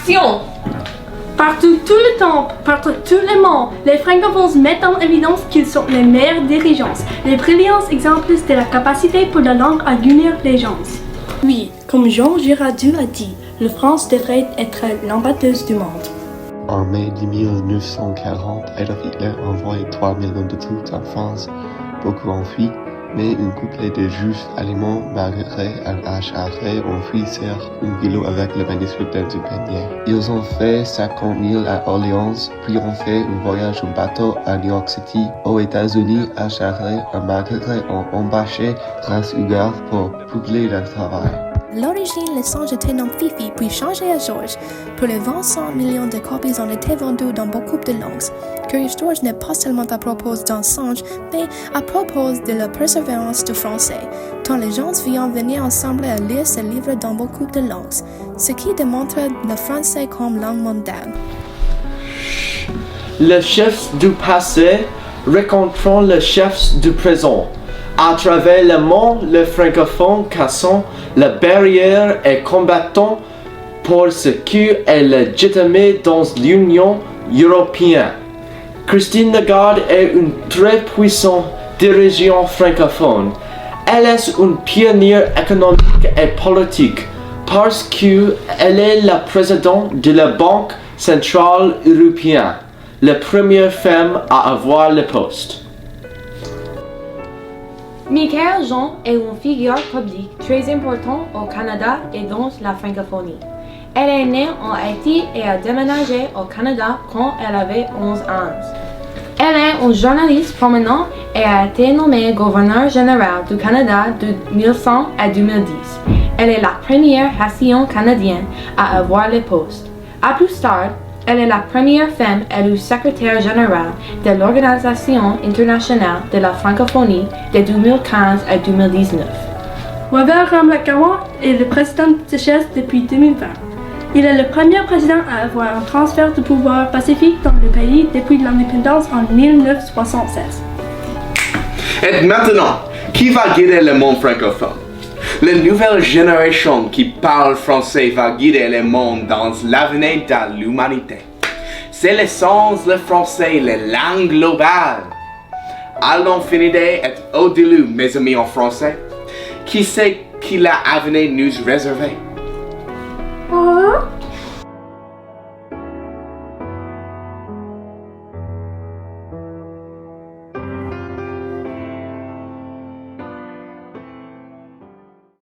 Action! Partout, tout le temps, partout, tout le monde, les francophones mettent en évidence qu'ils sont les meilleurs dirigeants, les brillants exemples de la capacité pour la langue à unir les gens. Oui, comme Jean Giraudoux a dit, la France devrait être l'ambassadeur du monde. En mai 1940, Adolf Hitler envoie 3 millions de troupes en France, beaucoup en fuite, mais une couple de juifs allemands, malgré un acharné, ont fui sur un vélo avec le manuscrit dans un panier. Ils ont fait 50 000 à Orléans, puis ont fait un voyage en bateau à New York City. Aux États-Unis, acharné, malgré ont embauché Grace Huger pour publier leur travail. L'origine, le singe était nommé Fifi, puis changé à George. Pour les 25 millions de copies ont été vendues dans beaucoup de langues. Curious George n'est pas seulement à propos d'un singe, mais à propos de la persévérance du français, tant les gens viennent venir ensemble à lire ce livre dans beaucoup de langues, ce qui démontre le français comme langue mondiale. Les chefs du passé rencontrant les chefs du présent. À travers le monde, les francophones cassent la barrière et combattant pour ce qui est légitime dans l'Union européenne. Christine Lagarde est une très puissante dirigeante francophone. Elle est une pionnière économique et politique parce qu'elle est la présidente de la Banque centrale européenne, la première femme à avoir le poste. Michaëlle Jean est une figure publique très importante au Canada et dans la francophonie. Elle est née en Haïti et a déménagé au Canada quand elle avait 11 ans. Elle est une journaliste prominente et a été nommée gouverneur général du Canada de 1900 à 2010. Elle est la première haïtienne canadienne à avoir le poste. À plus tard, elle est la première femme élue secrétaire générale de l'Organisation internationale de la francophonie de 2015 à 2019. Wavel Ramlakawan est le président de Chess depuis 2020. Il est le premier président à avoir un transfert de pouvoir pacifique dans le pays depuis l'indépendance en 1976. Et maintenant, qui va guider le monde francophone? La nouvelle génération qui parle français va guider le monde dans l'avenir de l'humanité. C'est l'essence le français, la langue globale. À l'infinité et au-delà, mes amis en français, qui sait qui l'avenir nous réservé?